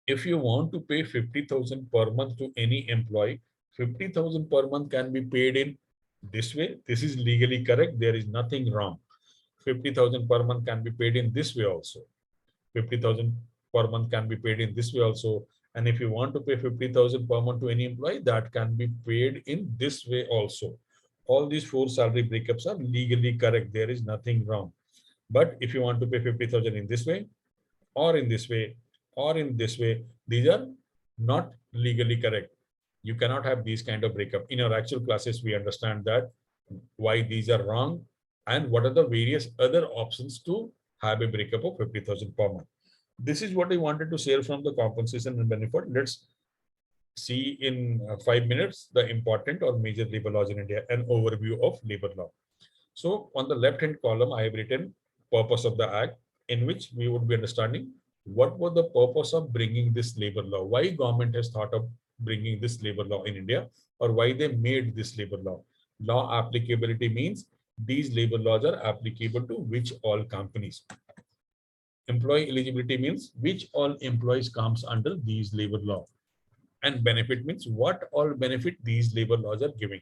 if you want to pay 50,000 per month to any employee, 50,000 per month can be paid in this way. This is legally correct. There is nothing wrong. 50,000 per month can be paid in this way also. 50,000 per month can be paid in this way also. And if you want to pay 50,000 per month to any employee, that can be paid in this way also. All these four salary breakups are legally correct. There is nothing wrong. But if you want to pay 50,000 in this way, or in this way, or in this way, these are not legally correct. You cannot have these kind of breakup. In our actual classes, we understand that why these are wrong and what are the various other options to have a breakup of 50,000 per month. This is what I wanted to share from the compensation and benefit. Let's see in 5 minutes the important or major labor laws in India, an overview of labor law. So on the left-hand column, I have written purpose of the act, in which we would be understanding what was the purpose of bringing this labor law, why government has thought of bringing this labor law in India, or why they made this labor law. Law applicability means these labor laws are applicable to which all companies. Employee eligibility means which all employees comes under these labor law. And benefit means what all benefit these labor laws are giving.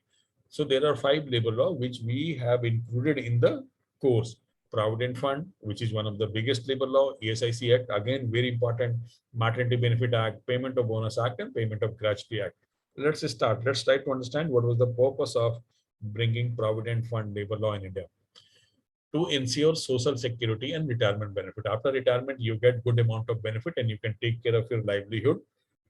So there are 5 labor law which we have included in the course. Provident Fund, which is one of the biggest labor law. ESIC Act, again very important. Maternity Benefit Act, Payment of Bonus Act, and Payment of Gratuity Act. Let's start. Let's try to understand what was the purpose of bringing Provident Fund labor law in India. To ensure social security and retirement benefit. After retirement, you get good amount of benefit and you can take care of your livelihood.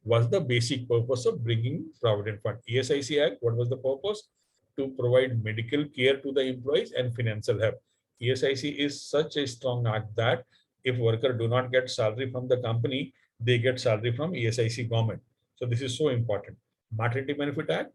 Was the basic purpose of bringing Provident Fund. ESIC Act, what was the purpose? To provide medical care to the employees and financial help. ESIC is such a strong act that if worker do not get salary from the company, they get salary from ESIC government. So this is so important. Maternity Benefit Act,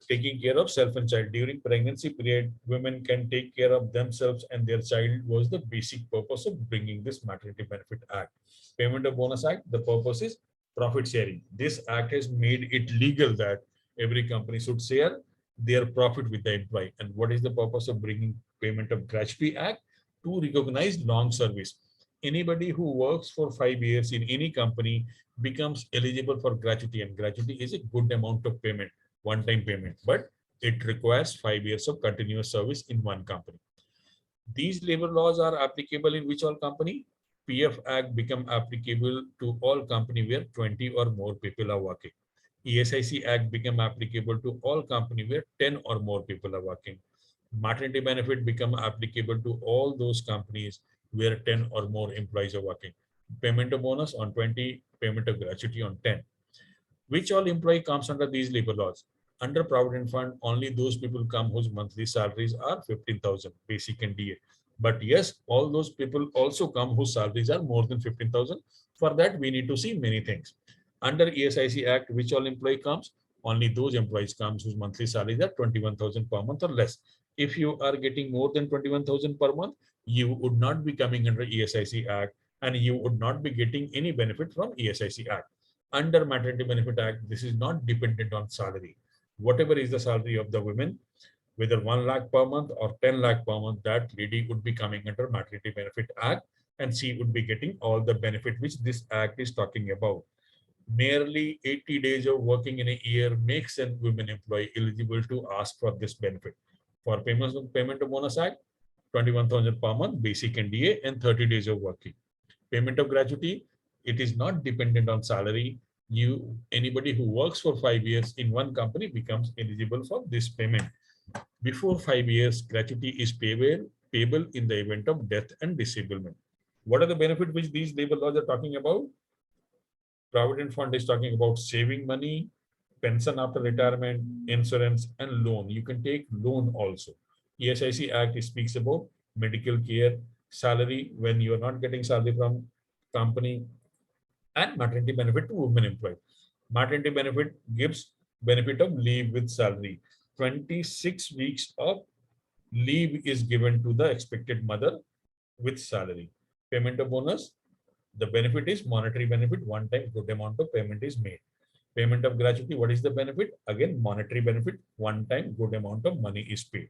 taking care of self and child. During pregnancy period, women can take care of themselves and their child was the basic purpose of bringing this Maternity Benefit Act. Payment of Bonus Act, the purpose is profit sharing. This act has made it legal that every company should share their profit with the employee. And what is the purpose of bringing Payment of Gratuity Act? To recognize long service. Anybody who works for 5 years in any company becomes eligible for gratuity, and gratuity is a good amount of payment, one-time payment, but it requires 5 years of continuous service in one company. These labor laws are applicable in which all company? PF Act become applicable to all company where 20 or more people are working. ESIC Act become applicable to all company where 10 or more people are working. Maternity benefit become applicable to all those companies where 10 or more employees are working. Payment of bonus on 20, payment of gratuity on 10. Which all employee comes under these labor laws? Under Provident Fund, only those people come whose monthly salaries are 15,000, basic and DA. But yes, all those people also come whose salaries are more than 15,000. For that, we need to see many things. Under ESIC Act, which all employee comes? Only those employees comes whose monthly salaries are 21,000 per month or less. If you are getting more than 21,000 per month, you would not be coming under ESIC Act and you would not be getting any benefit from ESIC Act. Under Maternity Benefit Act, this is not dependent on salary. Whatever is the salary of the women, whether 1 lakh per month or 10 lakh per month, that lady would be coming under Maternity Benefit Act and she would be getting all the benefit which this act is talking about. Merely 80 days of working in a year makes a women employee eligible to ask for this benefit. For payment of bonus act, 21,000 per month, basic and DA, and 30 days of working. Payment of gratuity, it is not dependent on salary. Anybody who works for 5 years in one company becomes eligible for this payment. Before 5 years, gratuity is payable in the event of death and disablement. What are the benefits which these labor laws are talking about? Provident Fund is talking about saving money, pension after retirement, insurance, and loan. You can take loan also. ESIC Act speaks about medical care, salary when you are not getting salary from company, and maternity benefit to women employed. Maternity benefit gives benefit of leave with salary. 26 weeks of leave is given to the expected mother with salary. Payment of bonus, The benefit is monetary benefit, one time good amount of payment is made. Payment of gratuity, what is the benefit? Again, monetary benefit, one time good amount of money is paid.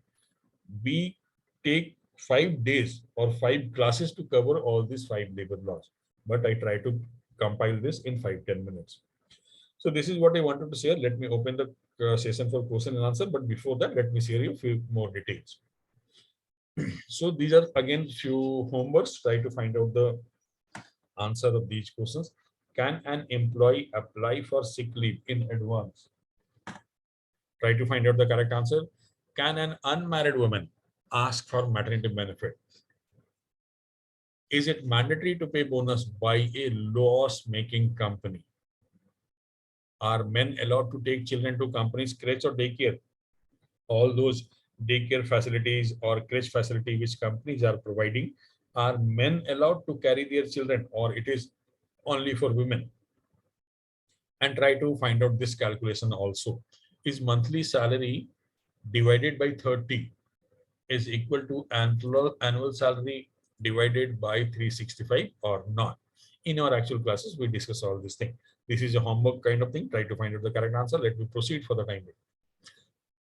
We take 5 days or 5 classes to cover all these 5 labor laws, but I try to compile this in 5-10 minutes. So this is what I wanted to share. Let me open the session for question and answer, but before that, let me share you a few more details. So these are again few homeworks. Try to find out the answer of these questions. Can an employee apply for sick leave in advance? Try to find out the correct answer. Can an unmarried woman ask for maternity benefit? Is it mandatory to pay bonus by a loss-making company? Are men allowed to take children to companies, crèche or daycare? All those daycare facilities or crèche facility which companies are providing, are men allowed to carry their children or it is only for women? And try to find out this calculation also. Is monthly salary divided by 30 is equal to annual salary divided by 365 or not? In our actual classes, we discuss all this thing. This is a homework kind of thing. Try to find out the correct answer. Let me proceed for the time being.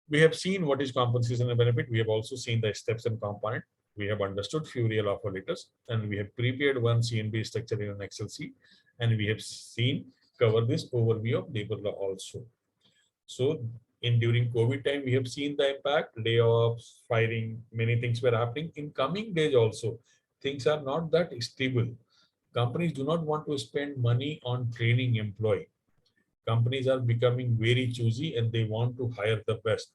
We have seen what is compensation and benefit. We have also seen the steps and component. We have understood few real offer letters, and we have prepared one CNB structure in an Excel sheet, and we have seen cover this overview of labor law also. So in during COVID time, we have seen the impact, layoffs, firing, many things were happening. In coming days also, things are not that stable. Companies do not want to spend money on training employee. Companies are becoming very choosy and they want to hire the best.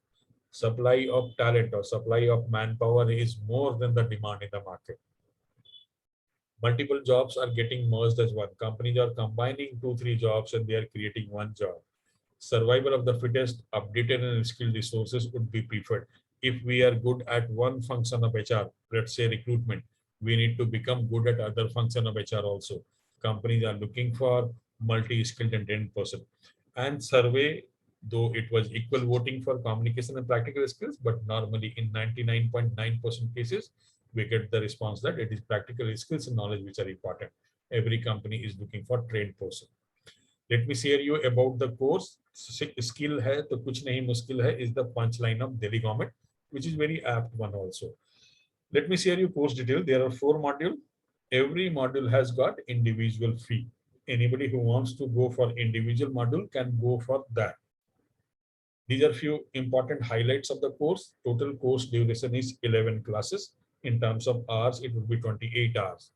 Supply of talent or supply of manpower is more than the demand in the market. Multiple jobs are getting merged as one. Companies are combining 2, 3 jobs and they are creating one job. Survival of the fittest, updated and skilled resources would be preferred. If we are good at one function of HR, let's say recruitment, we need to become good at other function of HR also. Companies are looking for multi-skilled and trained person. And survey, though it was equal voting for communication and practical skills, but normally in 99.9% cases, we get the response that it is practical skills and knowledge which are important. Every company is looking for trained person. Let me share you about the course. Skill है तो कुछ नहीं मुश्किल है is the punchline of Delhi government, which is very apt one also. Let me share you course detail. There are 4 modules. Every module has got individual fee. Anybody who wants to go for individual module can go for that. These are few important highlights of the course. Total course duration is 11 classes. In terms of hours, it will be 28 hours.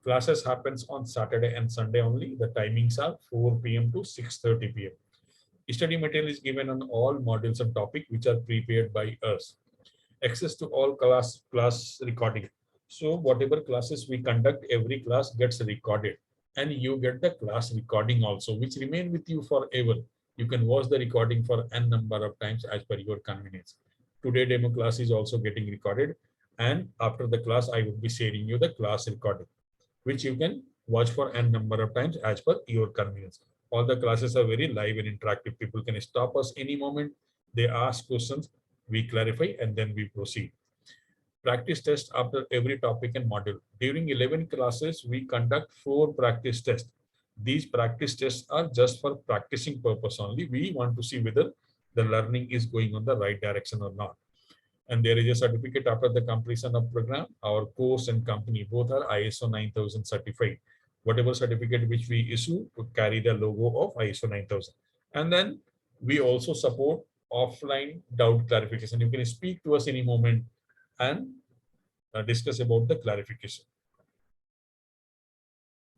Classes happens on Saturday and Sunday only. The timings are 4 p.m. to 6:30 p.m. Study material is given on all modules and topic which are prepared by us. Access to all class recording. So whatever classes we conduct, every class gets recorded and you get the class recording also, which remain with you forever. You can watch the recording for n number of times as per your convenience. Today demo class is also getting recorded, and after the class I will be sharing you the class recording, which you can watch for n number of times as per your convenience. All the classes are very live and interactive. People can stop us any moment. They ask questions, we clarify, and then we proceed. Practice tests after every topic and module. During 11 classes, we conduct 4 practice tests. These practice tests are just for practicing purpose only. We want to see whether the learning is going on the right direction or not. And there is a certificate after the completion of program. Our course and company both are ISO 9000 certified. Whatever certificate which we issue would carry the logo of ISO 9000. And then we also support offline doubt clarification. You can speak to us any moment and discuss about the clarification.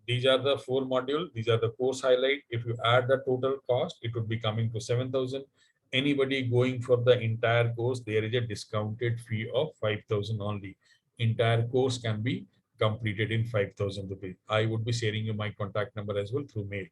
These are the 4 modules. These are the course highlight. If you add the total cost, it would be coming to 7,000. Anybody going for the entire course, there is a discounted fee of 5,000 only. Entire course can be completed in 5,000 rupees. I would be sharing you my contact number as well through mail.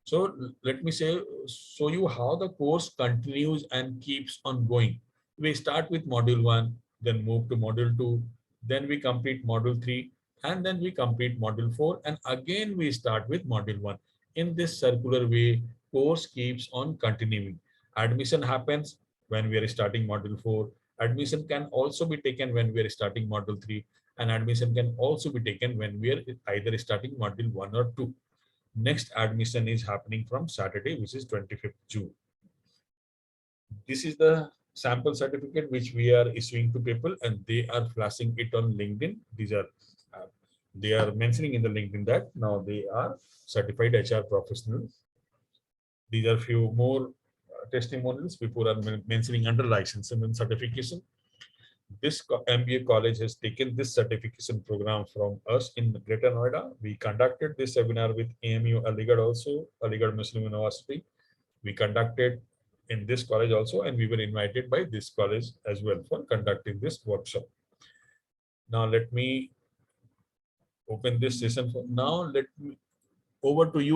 So let me show you how the course continues and keeps on going. We start with module 1, then move to module 2, then we complete module 3, and then we complete module 4, and again we start with module 1. In this circular way, course keeps on continuing. Admission happens when we are starting module 4. Admission can also be taken when we are starting module 3. and admission can also be taken when we are either starting module 1 or 2. Next admission is happening from Saturday, which is 25th June. This is the sample certificate which we are issuing to people, and they are flashing it on LinkedIn. These are they are mentioning in the LinkedIn that now they are certified HR professionals. These are few more testimonials people are mentioning under licensing and certification. This MBA college has taken this certification program from us in Greater Noida. We conducted this seminar with AMU Aligarh also, Aligarh Muslim University. We conducted in this college also, and we were invited by this college as well for conducting this workshop. Now let me open this session. Now let me over to you.